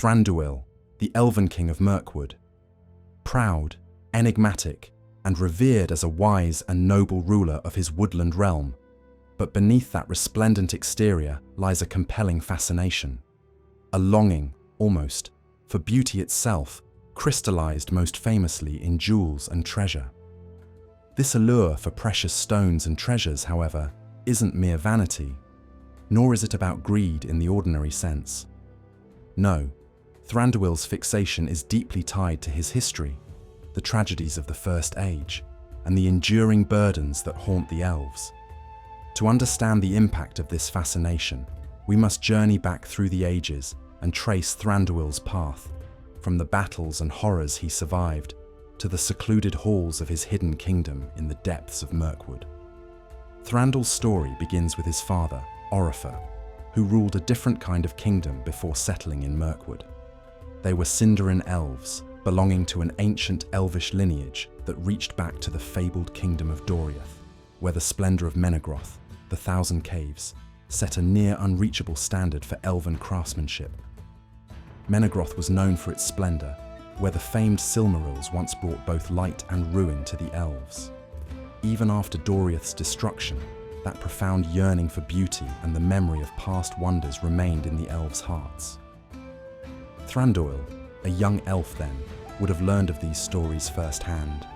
Thranduil, the Elvenking of Mirkwood. Proud, enigmatic, and revered as a wise and noble ruler of his woodland realm, but beneath that resplendent exterior lies a compelling fascination, a longing, almost, for beauty itself, crystallized most famously in jewels and treasure. This allure for precious stones and treasures, however, isn't mere vanity, nor is it about greed in the ordinary sense. No, Thranduil's fixation is deeply tied to his history, the tragedies of the First Age, and the enduring burdens that haunt the elves. To understand the impact of this fascination, we must journey back through the ages and trace Thranduil's path, from the battles and horrors he survived to the secluded halls of his hidden kingdom in the depths of Mirkwood. Thranduil's story begins with his father, J.R.R, who ruled a different kind of kingdom before settling in Mirkwood. They were Sindarin elves, belonging to an ancient elvish lineage that reached back to the fabled kingdom of Doriath, where the splendor of Menegroth, the Thousand Caves, set a near unreachable standard for elven craftsmanship. Menegroth was known for its splendor, where the famed Silmarils once brought both light and ruin to the elves. Even after Doriath's destruction, that profound yearning for beauty and the memory of past wonders remained in the elves' hearts. Thranduil, a young elf then, would have learned of these stories firsthand.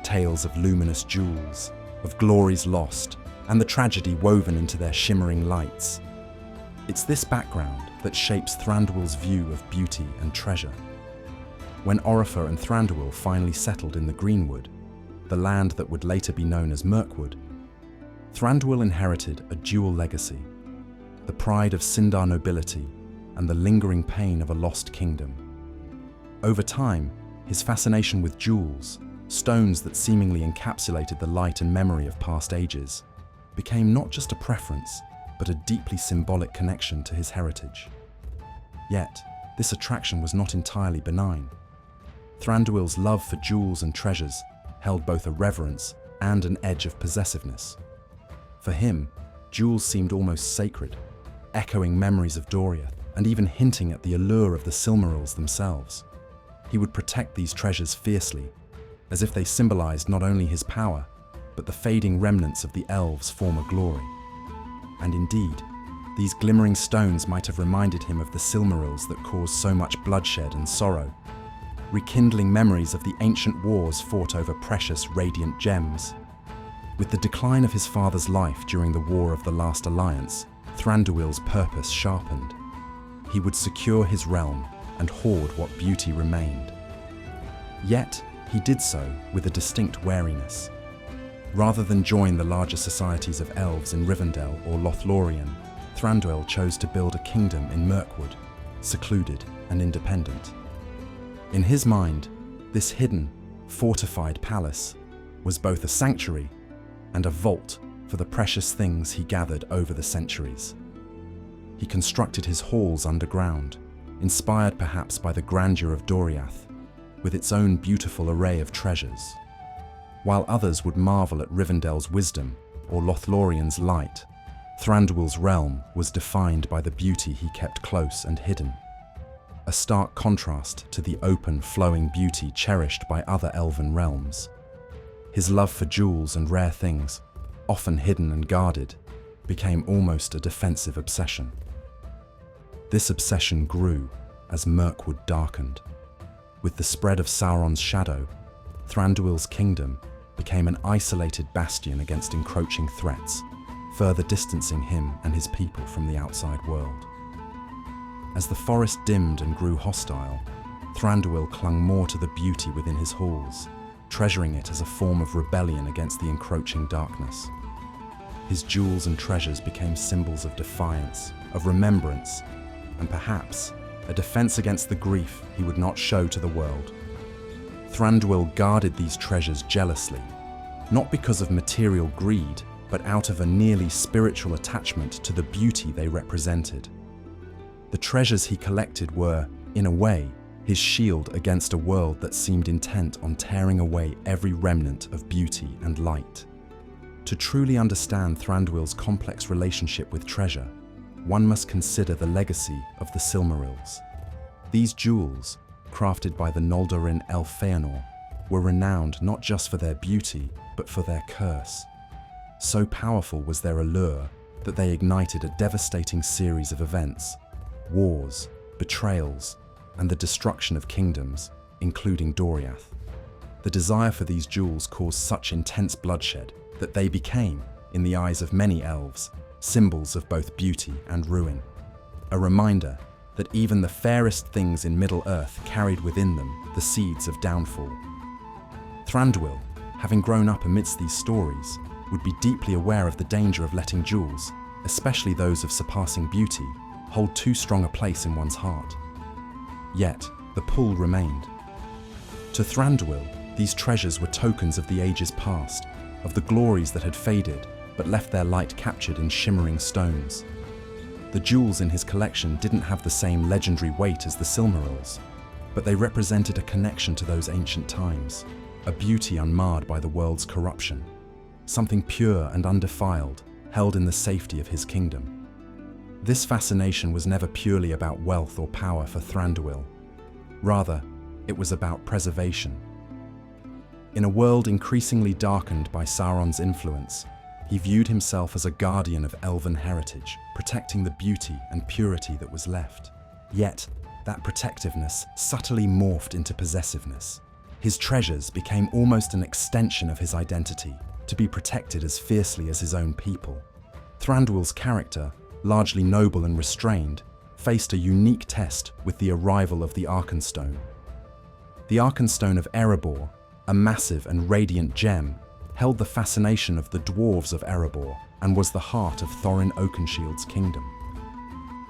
Tales of luminous jewels, of glories lost, and the tragedy woven into their shimmering lights. It's this background that shapes Thranduil's view of beauty and treasure. When J.R.R and Thranduil finally settled in the Greenwood, the land that would later be known as Mirkwood, Thranduil inherited a dual legacy: the pride of Sindar nobility and the lingering pain of a lost kingdom. Over time, his fascination with jewels, stones that seemingly encapsulated the light and memory of past ages, became not just a preference, but a deeply symbolic connection to his heritage. Yet, this attraction was not entirely benign. Thranduil's love for jewels and treasures held both a reverence and an edge of possessiveness. For him, jewels seemed almost sacred, echoing memories of Doriath and even hinting at the allure of the Silmarils themselves. He would protect these treasures fiercely, as if they symbolized not only his power, but the fading remnants of the elves' former glory. And indeed, these glimmering stones might have reminded him of the Silmarils that caused so much bloodshed and sorrow, rekindling memories of the ancient wars fought over precious, radiant gems. With the decline of his father's life during the War of the Last Alliance, Thranduil's purpose sharpened. He would secure his realm and hoard what beauty remained. Yet, he did so with a distinct wariness. Rather than join the larger societies of elves in Rivendell or Lothlorien, Thranduil chose to build a kingdom in Mirkwood, secluded and independent. In his mind, this hidden, fortified palace was both a sanctuary and a vault for the precious things he gathered over the centuries. He constructed his halls underground, inspired perhaps by the grandeur of Doriath, with its own beautiful array of treasures. While others would marvel at Rivendell's wisdom or Lothlorien's light, Thranduil's realm was defined by the beauty he kept close and hidden, a stark contrast to the open, flowing beauty cherished by other elven realms. His love for jewels and rare things, often hidden and guarded, became almost a defensive obsession. This obsession grew as Mirkwood darkened. With the spread of Sauron's shadow, Thranduil's kingdom became an isolated bastion against encroaching threats, further distancing him and his people from the outside world. As the forest dimmed and grew hostile, Thranduil clung more to the beauty within his halls, treasuring it as a form of rebellion against the encroaching darkness. His jewels and treasures became symbols of defiance, of remembrance, and perhaps a defense against the grief he would not show to the world. Thranduil guarded these treasures jealously, not because of material greed, but out of a nearly spiritual attachment to the beauty they represented. The treasures he collected were, in a way, his shield against a world that seemed intent on tearing away every remnant of beauty and light. To truly understand Thranduil's complex relationship with treasure, one must consider the legacy of the Silmarils. These jewels, crafted by the Noldorin Elfeanor, were renowned not just for their beauty, but for their curse. So powerful was their allure that they ignited a devastating series of events: wars, betrayals, and the destruction of kingdoms, including Doriath. The desire for these jewels caused such intense bloodshed that they became, in the eyes of many elves, symbols of both beauty and ruin. A reminder that even the fairest things in Middle-earth carried within them the seeds of downfall. Thranduil, having grown up amidst these stories, would be deeply aware of the danger of letting jewels, especially those of surpassing beauty, hold too strong a place in one's heart. Yet, the pull remained. To Thranduil, these treasures were tokens of the ages past, of the glories that had faded but left their light captured in shimmering stones. The jewels in his collection didn't have the same legendary weight as the Silmarils, but they represented a connection to those ancient times, a beauty unmarred by the world's corruption, something pure and undefiled, held in the safety of his kingdom. This fascination was never purely about wealth or power for Thranduil. Rather, it was about preservation. In a world increasingly darkened by Sauron's influence, he viewed himself as a guardian of elven heritage, protecting the beauty and purity that was left. Yet, that protectiveness subtly morphed into possessiveness. His treasures became almost an extension of his identity, to be protected as fiercely as his own people. Thranduil's character, largely noble and restrained, faced a unique test with the arrival of the Arkenstone. The Arkenstone of Erebor, a massive and radiant gem, held the fascination of the dwarves of Erebor and was the heart of Thorin Oakenshield's kingdom.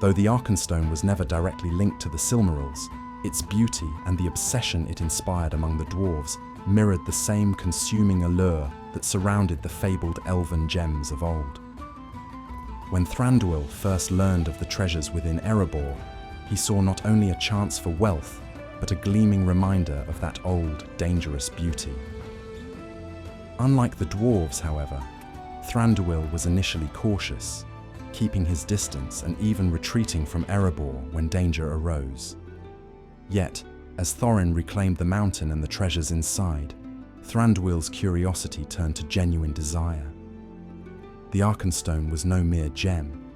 Though the Arkenstone was never directly linked to the Silmarils, its beauty and the obsession it inspired among the dwarves mirrored the same consuming allure that surrounded the fabled elven gems of old. When Thranduil first learned of the treasures within Erebor, he saw not only a chance for wealth, but a gleaming reminder of that old, dangerous beauty. Unlike the dwarves, however, Thranduil was initially cautious, keeping his distance and even retreating from Erebor when danger arose. Yet, as Thorin reclaimed the mountain and the treasures inside, Thranduil's curiosity turned to genuine desire. The Arkenstone was no mere gem.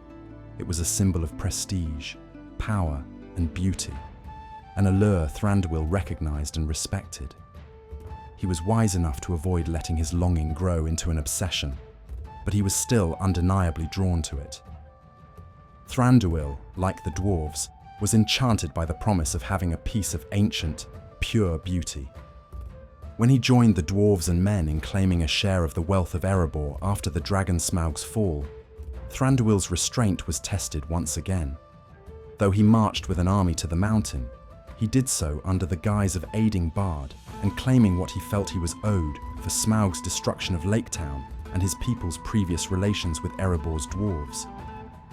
It was a symbol of prestige, power, and beauty, an allure Thranduil recognized and respected. He was wise enough to avoid letting his longing grow into an obsession, but he was still undeniably drawn to it. Thranduil, like the dwarves, was enchanted by the promise of having a piece of ancient, pure beauty. When he joined the dwarves and men in claiming a share of the wealth of Erebor after the dragon Smaug's fall, Thranduil's restraint was tested once again. Though he marched with an army to the mountain, he did so under the guise of aiding Bard and claiming what he felt he was owed for Smaug's destruction of Lake Town and his people's previous relations with Erebor's dwarves.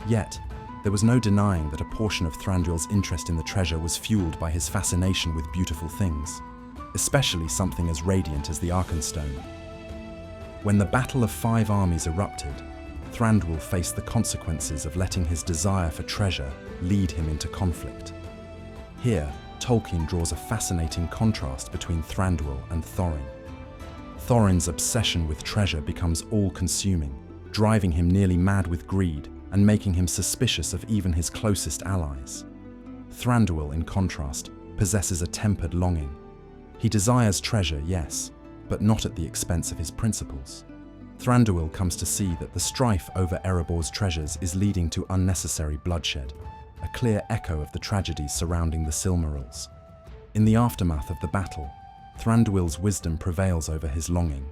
Yet, there was no denying that a portion of Thranduil's interest in the treasure was fueled by his fascination with beautiful things, especially something as radiant as the Arkenstone. When the Battle of Five Armies erupted, Thranduil faced the consequences of letting his desire for treasure lead him into conflict. Here, Tolkien draws a fascinating contrast between Thranduil and Thorin. Thorin's obsession with treasure becomes all-consuming, driving him nearly mad with greed and making him suspicious of even his closest allies. Thranduil, in contrast, possesses a tempered longing. He desires treasure, yes, but not at the expense of his principles. Thranduil comes to see that the strife over Erebor's treasures is leading to unnecessary bloodshed, a clear echo of the tragedies surrounding the Silmarils. In the aftermath of the battle, Thranduil's wisdom prevails over his longing.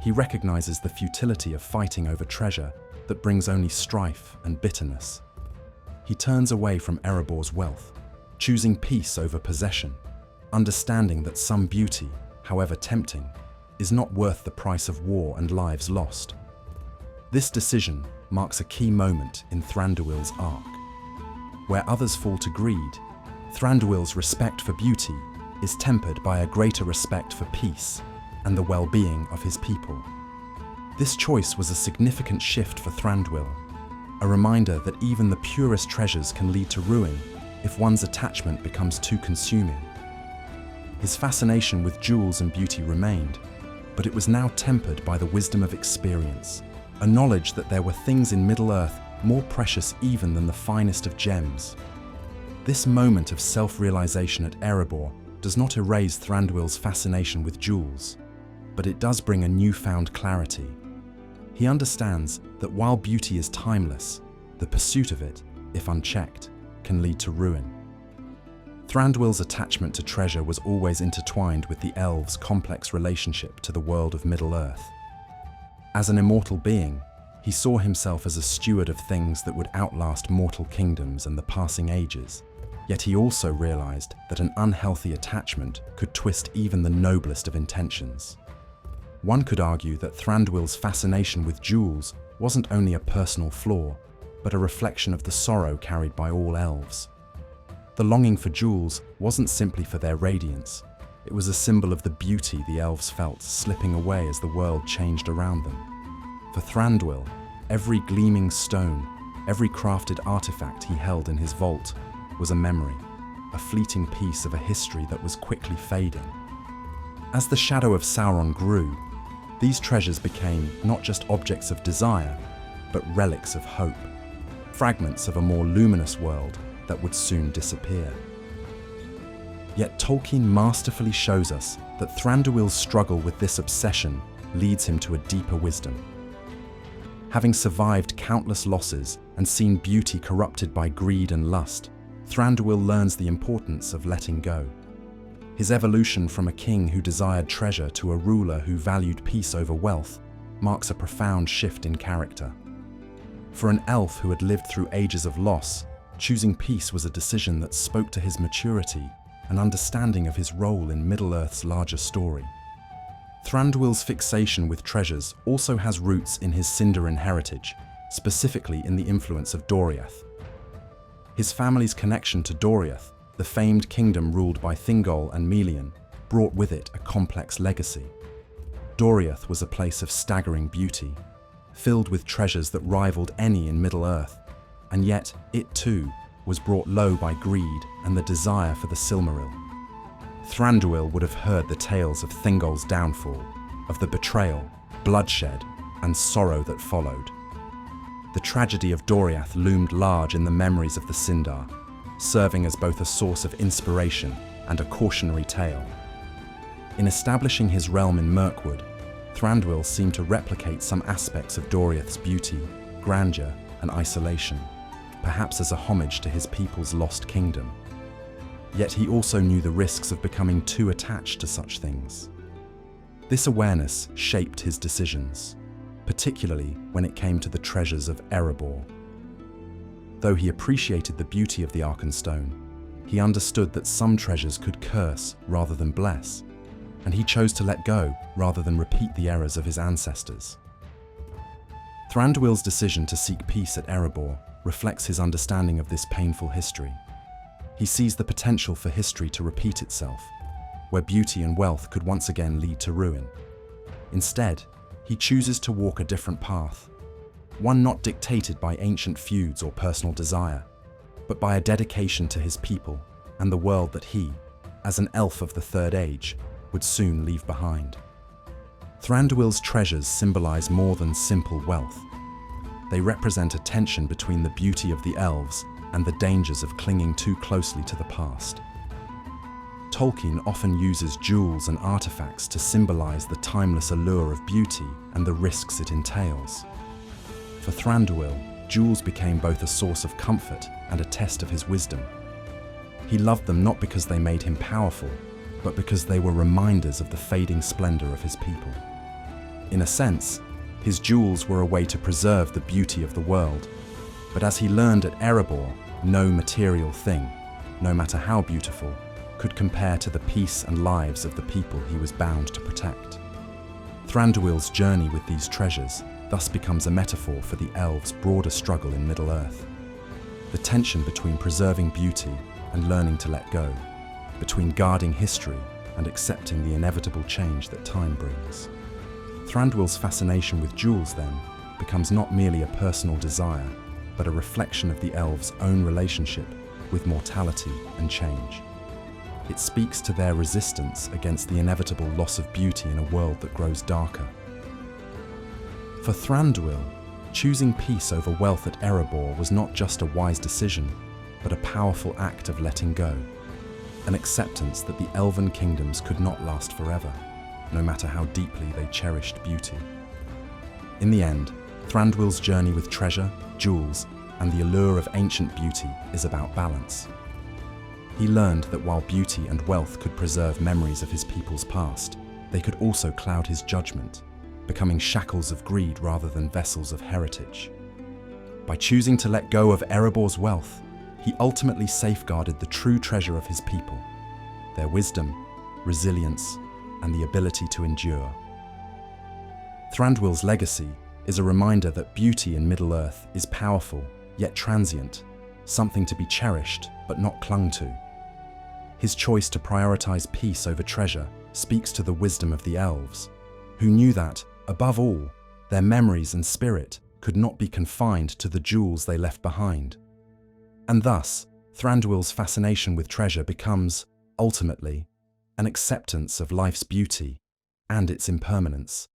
He recognizes the futility of fighting over treasure that brings only strife and bitterness. He turns away from Erebor's wealth, choosing peace over possession, understanding that some beauty, however tempting, is not worth the price of war and lives lost. This decision marks a key moment in Thranduil's arc. Where others fall to greed, Thranduil's respect for beauty is tempered by a greater respect for peace and the well-being of his people. This choice was a significant shift for Thranduil, a reminder that even the purest treasures can lead to ruin if one's attachment becomes too consuming. His fascination with jewels and beauty remained, but it was now tempered by the wisdom of experience, a knowledge that there were things in Middle-earth more precious even than the finest of gems. This moment of self-realization at Erebor does not erase Thranduil's fascination with jewels, but it does bring a newfound clarity. He understands that while beauty is timeless, the pursuit of it, if unchecked, can lead to ruin. Thranduil's attachment to treasure was always intertwined with the elves' complex relationship to the world of Middle-earth. As an immortal being, he saw himself as a steward of things that would outlast mortal kingdoms and the passing ages, yet he also realized that an unhealthy attachment could twist even the noblest of intentions. One could argue that Thranduil's fascination with jewels wasn't only a personal flaw, but a reflection of the sorrow carried by all elves. The longing for jewels wasn't simply for their radiance, it was a symbol of the beauty the elves felt slipping away as the world changed around them. For Thranduil, every gleaming stone, every crafted artifact he held in his vault was a memory, a fleeting piece of a history that was quickly fading. As the shadow of Sauron grew, these treasures became not just objects of desire, but relics of hope, fragments of a more luminous world that would soon disappear. Yet Tolkien masterfully shows us that Thranduil's struggle with this obsession leads him to a deeper wisdom. Having survived countless losses and seen beauty corrupted by greed and lust, Thranduil learns the importance of letting go. His evolution from a king who desired treasure to a ruler who valued peace over wealth marks a profound shift in character. For an elf who had lived through ages of loss, choosing peace was a decision that spoke to his maturity and understanding of his role in Middle-earth's larger story. Thranduil's fixation with treasures also has roots in his Sindarin heritage, specifically in the influence of Doriath. His family's connection to Doriath, the famed kingdom ruled by Thingol and Melian, brought with it a complex legacy. Doriath was a place of staggering beauty, filled with treasures that rivaled any in Middle-earth, and yet it too was brought low by greed and the desire for the Silmaril. Thranduil would have heard the tales of Thingol's downfall, of the betrayal, bloodshed, and sorrow that followed. The tragedy of Doriath loomed large in the memories of the Sindar, serving as both a source of inspiration and a cautionary tale. In establishing his realm in Mirkwood, Thranduil seemed to replicate some aspects of Doriath's beauty, grandeur, and isolation, perhaps as a homage to his people's lost kingdom. Yet he also knew the risks of becoming too attached to such things. This awareness shaped his decisions, particularly when it came to the treasures of Erebor. Though he appreciated the beauty of the Arkenstone, he understood that some treasures could curse rather than bless, and he chose to let go rather than repeat the errors of his ancestors. Thranduil's decision to seek peace at Erebor reflects his understanding of this painful history. He sees the potential for history to repeat itself, where beauty and wealth could once again lead to ruin. Instead, he chooses to walk a different path, one not dictated by ancient feuds or personal desire, but by a dedication to his people and the world that he, as an elf of the Third Age, would soon leave behind. Thranduil's treasures symbolize more than simple wealth. They represent a tension between the beauty of the elves and the dangers of clinging too closely to the past. Tolkien often uses jewels and artifacts to symbolize the timeless allure of beauty and the risks it entails. For Thranduil, jewels became both a source of comfort and a test of his wisdom. He loved them not because they made him powerful, but because they were reminders of the fading splendor of his people. In a sense, his jewels were a way to preserve the beauty of the world, but as he learned at Erebor, no material thing, no matter how beautiful, could compare to the peace and lives of the people he was bound to protect. Thranduil's journey with these treasures thus becomes a metaphor for the elves' broader struggle in Middle-earth. The tension between preserving beauty and learning to let go, between guarding history and accepting the inevitable change that time brings. Thranduil's fascination with jewels, then, becomes not merely a personal desire, but a reflection of the elves' own relationship with mortality and change. It speaks to their resistance against the inevitable loss of beauty in a world that grows darker. For Thranduil, choosing peace over wealth at Erebor was not just a wise decision, but a powerful act of letting go, an acceptance that the Elven kingdoms could not last forever, no matter how deeply they cherished beauty. In the end, Thranduil's journey with treasure, jewels, and the allure of ancient beauty is about balance. He learned that while beauty and wealth could preserve memories of his people's past, they could also cloud his judgment, becoming shackles of greed rather than vessels of heritage. By choosing to let go of Erebor's wealth, he ultimately safeguarded the true treasure of his people, their wisdom, resilience, and the ability to endure. Thranduil's legacy is a reminder that beauty in Middle-earth is powerful, yet transient, something to be cherished but not clung to. His choice to prioritize peace over treasure speaks to the wisdom of the elves, who knew that, above all, their memories and spirit could not be confined to the jewels they left behind. And thus, Thranduil's fascination with treasure becomes, ultimately, an acceptance of life's beauty and its impermanence.